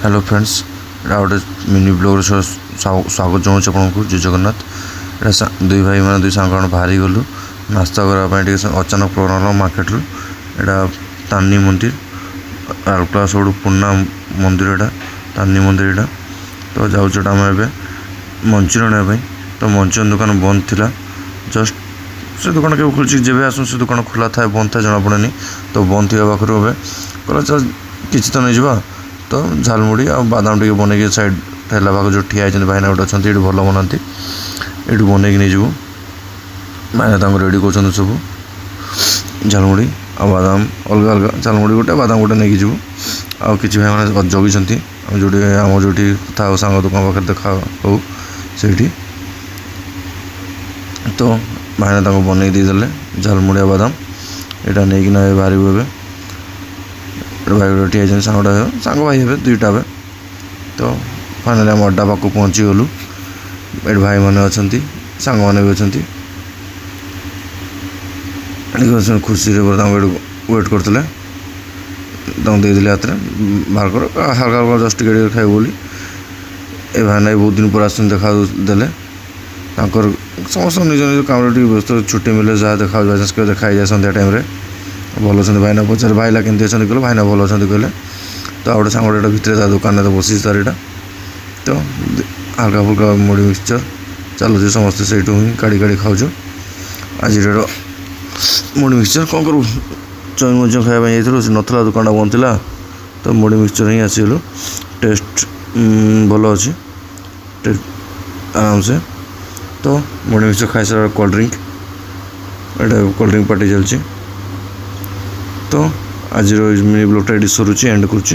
Hello friends एटा गोटे mini blog स्वागत जनाऊँ आपको जय जगन्नाथ। दुई भाई मैंने दुई सांग बाहरी गलु नास्ता करने अचानक प्रोग्राम मार्केट रु एटा तानी मंदिर राउरकेला सब पुराना मंदिर एटा तानी मंदिर एटा। तो जाऊँ आम ए मंचूरियन आने तो मंचूरियन दुकान बंद थिला। जस्ट से दुकान के खुल जब आसू से दुकान खोला था बंद था जना पड़ेनि। तो बंद थी पाखर ए कहला चल किसी तो नहीं जा तो झालमुड़ी आ बादाम टे बन साइड ठेला पाख जो ठिया भाईना गोटे अच्छा ये भल बनाती ये बनईक नहीं जीवु भाईना रेडी कर सब झालमुड़ी आ बादाम अलग अलग झालमुड़ी गोटे बादाम गोटे नहीं जीवु आ कि भाई मैंने जगी जो आम जो था सांग दुकान पाखे देखा हो से तो भाईना बनई देदेले झालमुड़ी आ बादाम यहाँ नहीं बाहर ए भाई गोटे ठिया सांग भाई हे दुईटा हे। तो फाइनाली आम अड्डा पाक पहुँची गलु ये भाई मैंने अच्छा सांग मैंने भी अच्छा खुशी वेट करते देदेले हाथ में बाहर कर हल्का हल्का जस्ट टिके खाए बोली ए भाईना बहुत दिन पर आस देखा देले समस्त निज निज काम व्यस्त छुट्टी मिले जहाँ देखा देखा जाए सन्ध्या टाइम भल अच्छा भाईना पचार भाईला केमती अच्छा कहले भाईना भल अच्छा कहले। तो आ गए सांगे भितर दुकान बसी तार यहाँ तो हल्का फुल्का मुड़ी मिक्सचर चलुचे समस्ते से ही काढ़ी काढ़ी खाऊ आज मुड़ी मिक्सचर कौन करूँ चौमिन मझ खाया नाला दुकान बंद था तो मुड़ी मिक्सचर ही आसीगलु टेस्ट भल अच्छे आराम से। तो मुड़ी मिक्सचर खाई सारा कोल्ड ड्रिंक ये कोल्ड ड्रिंक पार्टी चलती। तो आज मिनी ब्लॉगटा ये सरुची एंड करुच्ची।